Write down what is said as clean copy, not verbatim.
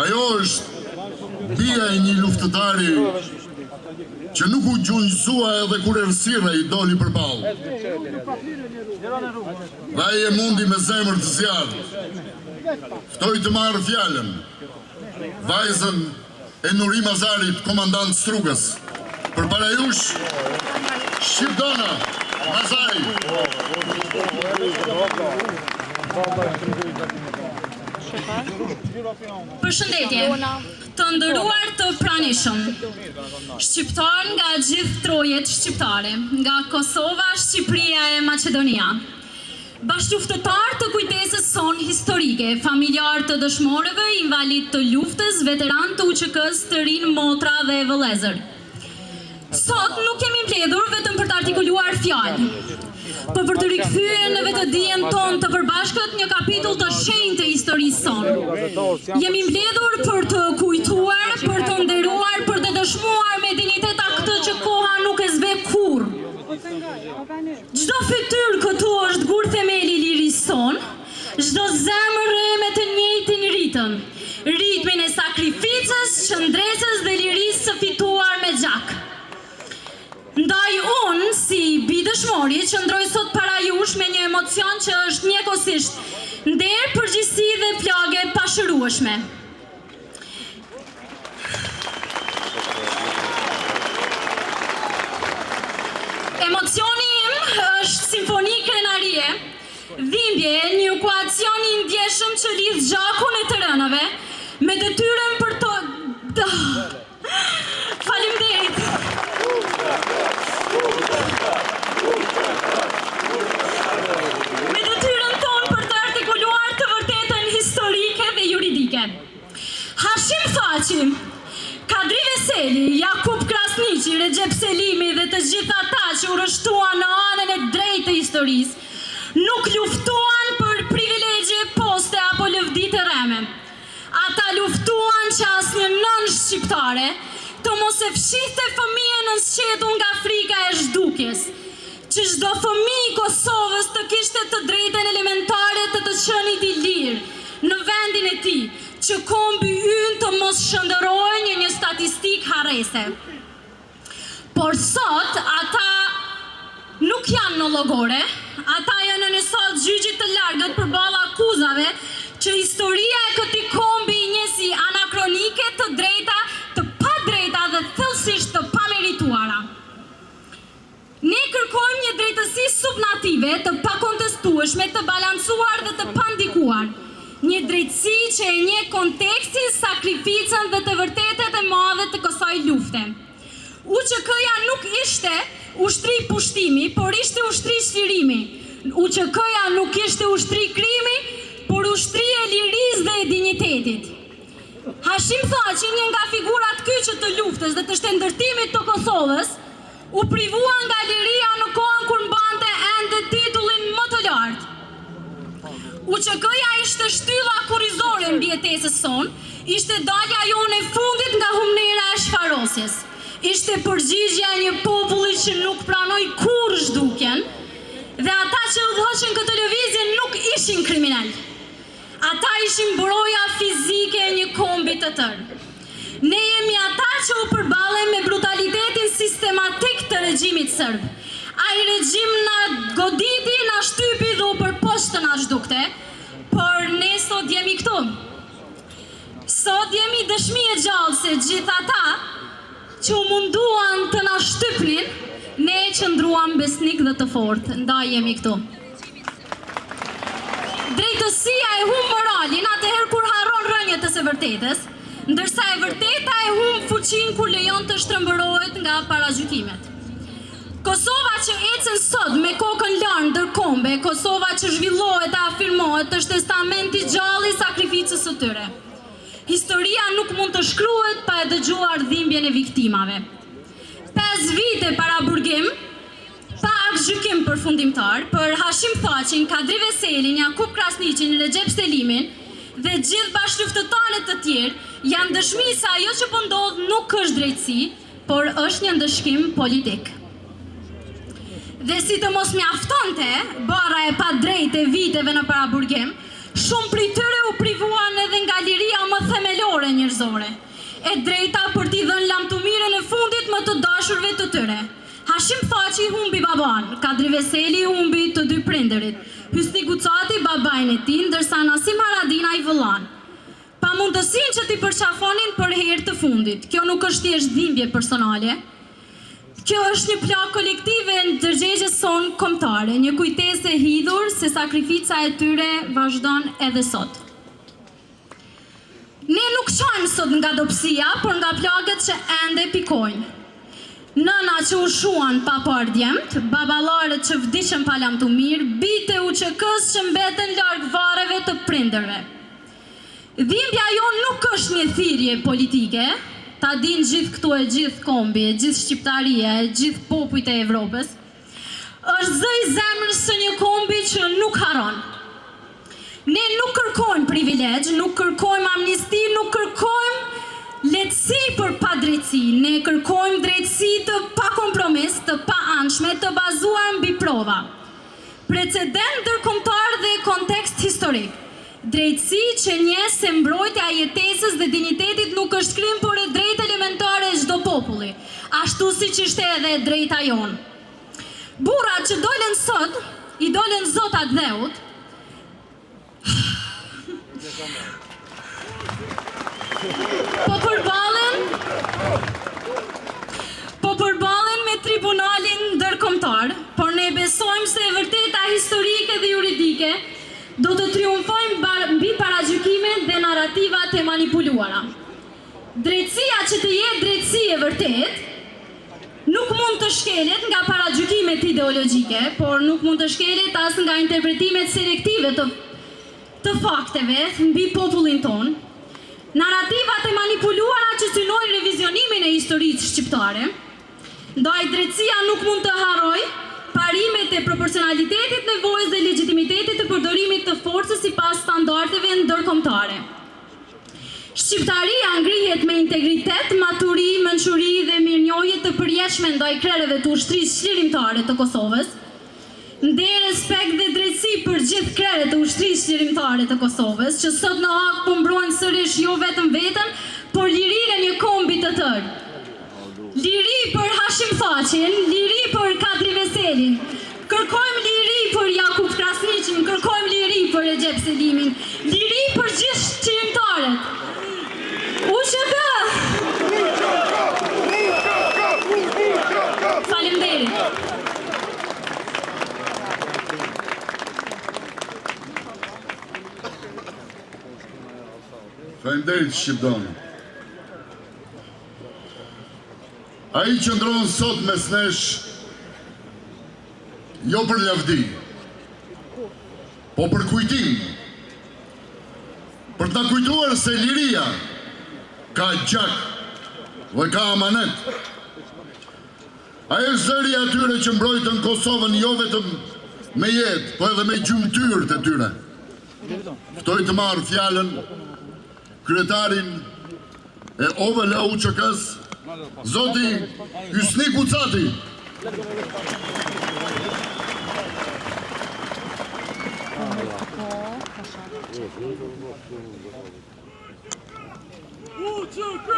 Ajo është bia e një luftëtari që nuk u gjunjësua edhe kur errësira I doli përballë. Dhe ai e mundi me zemër të zjarrt. Ftoi të marrë fjalën vajzën e Nuri Mazarit, komandant Strugës. Përpara jush, Shqipdona Mazari. Përshëndetje, të nderuar të pranishëm, shqiptar nga gjithë trojet shqiptare, nga Kosova, Shqipëria e Maqedonia. Bashkëluftëtar të kujtesës son historike, familjar të dëshmorëve, invalid të luftës, veteran të UÇK-s, të rinë, motra dhe vëllezër. Sot nuk kemi mbledhur vetëm për të artikuluar fjalë, por për të rikthyer në vetëdijen tonë të përbashkët një kapitull të shenjtë të historisë sonë. Jemi mbledhur për të kujtuar, për të nderuar, për të dëshmuar me dinjitet atë që koha nuk e zbe kurrë. Çdo fytyrë këtu është gur themeli I lirisë sonë, çdo zemër re me të njëjtin ritëm, ritmin e sakrificës, qëndresës dhe lirisë së fituar me gjak. Ndaj unë, si bidëshmori, qëndroj sot para jush me një emocion që është njëkohësisht nder, përgjegjësi dhe plagë pashërueshme. Emocioni im është simfoni krenarie, dhimbje, një ekuacion I ndjeshëm që lidh gjakun e të rënave me detyrën për të... Faleminderit. Me detyrën tonë për të artikuluar të vërtetën historike dhe juridike. Hashim Thaçi, Kadri Veseli, Jakub Krasniqi, Recep Selimi dhe të gjithë ata që u rrështuan në anën e drejtë të historisë, nuk luftuan për privilegje, poste apo lëvdi të rreme. Ata luftuan që asnjë nën shqiptare të mos e fshihte fëmijën në sqetull nga frika e zhdukjes, që çdo fëmijë I Kosovës të kishte të drejtën elementare të qenit I lirë në vendin e tij, që kombi ynë të mos shëndërojë një statistikë harrese. Por sot ata nuk janë në llogore, ata janë në sot gjyqit të largët përballë akuzave që historia e këtij kombi I njësi anakronike, të drejta, të padrejta dhe thellësisht të pamerituara. Ne kërkojmë një drejtësi subnative, të pakontestueshme, të balancuar dhe të pandikuar. Një drejtësi që e njeh kontekstin, sakrificën dhe të vërtetet e madhe të kësaj lufte. UÇK-ja nuk ishte ushtri pushtimi, por ishte ushtri çlirimi. UÇK-ja nuk ishte ushtri krimi, por ushtri e lirisë dhe e dinjitetit. Hashim Thaçi, një nga figurat kyçe të luftës dhe të shtetërtimit të Kosovës, u privua nga liria në kohën kur mbante ende titullin më të lartë. UÇK-ja ishte shtylla kurrizore mbi jetesën sonë, ishte dalja jonë e fundit nga humnera e shfarosjes. Ishte përgjigjja e një populli që nuk pranoi kurrë zhdukjen, dhe ata që udhëhoqën këtë lëvizje nuk ishin kriminal. Ata ishin broja fizike e një kombi të tërë. Ne jemi ata që u përballen me brutalitetin sistematik të regjimit serb. Ai regjim na goditi, na shtypi dhe u përpoqë të na zhdukte, por ne sot jemi këtu. Sot jemi dëshmi e gjallë se gjithë ata që u munduan të na shtypnin, ne qëndruam besnik dhe të fortë, ndaj jemi këtu. Drejtësia e humb moralin atëherë kur harron rënjët e së vërtetës, ndërsa e vërteta e humb fuqinë kur lejon të shtrembërohet nga paragjykimet. Kosova që ecën sot me kokën larë ndërkombe, Kosova që zhvillohet e afirmohet është testamenti gjallë I sakrificës së tyre. Historia nuk mund të shkruhet pa e dëgjuar dhimbjen e viktimave. 5 vite para burgim, pa aktgjykim përfundimtar, për Hashim Thaçin, Kadri Veselin, Jakub Krasniqin, Recep Selimin dhe gjithë bashkëluftëtarët të tjerë, janë dëshmi se ajo që po ndodh nuk është drejtësi, por është një ndëshkim politik. Dhe si të mos mjaftonte bara e padrejtë e viteve në paraburgim, shumë prej tyre u privuan edhe nga liria më themelore njerëzore, e drejta për t'i dhënë lamtumirën e fundit më të dashurve të tyre. Hashim Thaçi humbi baban, Kadri Veseli humbi të dy prindërit, Hysni Gucati babajnë e tij, ndërsa Nasim Haradina i vëllan. Pa mundësinë që t'i përqafonin për herë të fundit. Kjo nuk është thjesht dhimbje personale. Kjo është një plagë kolektive në ndërgjegjes sonë kombëtare, një kujtesë e hidhur se sakrifica e tyre vazhdon edhe sot. Ne nuk qojmë sot nga dobësia, por nga plagët që ende pikojnë. Nëna që u shuan pa parë djemt, baballarët që vdiqën pa lamtumir, bite UÇK-s që mbeten larg varreve të prindërve. Dhimbja jonë nuk është një thirrje politike, ta din gjithë këtu e gjithë kombi, e gjithë shqiptaria, e gjithë popujt e Evropës, është zë i zemrës së një kombi që nuk haron. Ne nuk kërkojmë privilegj, nuk kërkojmë amnisti, nuk kërkojmë lehtësi për padrejtësi, ne kërkojmë drejtësi të pa kompromis, të pa anshme, të bazuar mbi prova. Precedent ndërkombëtar dhe kontekst historik. Drejtësi që njeh se mbrojtja e jetesës dhe dinjitetit nuk është krim, por e drejtë elementare e çdo populli, ashtu siç ishte edhe e drejta jonë. Burrat që dolën sot, i dolën zotat dheut, po përballen me tribunalin ndërkombëtar, por ne besojmë se e vërteta historike dhe juridike do të triumfojmë mbi paragjykimet dhe narrativat e manipuluara. Drejtësia që të jetë drejtësi e vërtet nuk mund të shkelet nga paragjykimet ideologjike, por nuk mund të shkelet as nga interpretimet selektive të fakteve mbi popullin ton. Narrativat e manipuluara që synojnë revizionimin e historisë shqiptare, ndaj drejtësia nuk mund të harroj parimet e proporcionalitetit, nevojës dhe legitimitetit të përdorimit të forcës sipas standardeve ndërkombëtare. Shqiptaria ngrihet me integritet, maturi, mençuri dhe mirënjohje të përjetshme ndaj krerëve të ushtrisë çlirimtare të Kosovës, ndej respekt dhe drejtësi për gjithë krerët e ushtrisë çlirimtare të Kosovës, që sot në hak po mbrojnë sërish jo vetëm veten, por lirinë e një kombi të tërë. Liri për Hashim Thaçin, liri për Kadri Veselin, kërkojmë liri për Jakub Krasniqin, kërkojmë liri për Recep Selimin, liri për gjithë çlirimtarët. UÇK! Faleminderit. Faleminderit Shqiptan. Ai që ndronë sot mes nesh, jo për lavdi, po për kujtim, për ta kujtuar se liria ka gjak dhe ka amanet. Ai është zëri atyre që mbrojtën Kosovën jo vetëm me jetë, po edhe me gjymtyrët e tyre. Ftoj të marrë fjalën kryetarin e OVL-UÇK-s, Zoti Hysni Gucati. UÇK!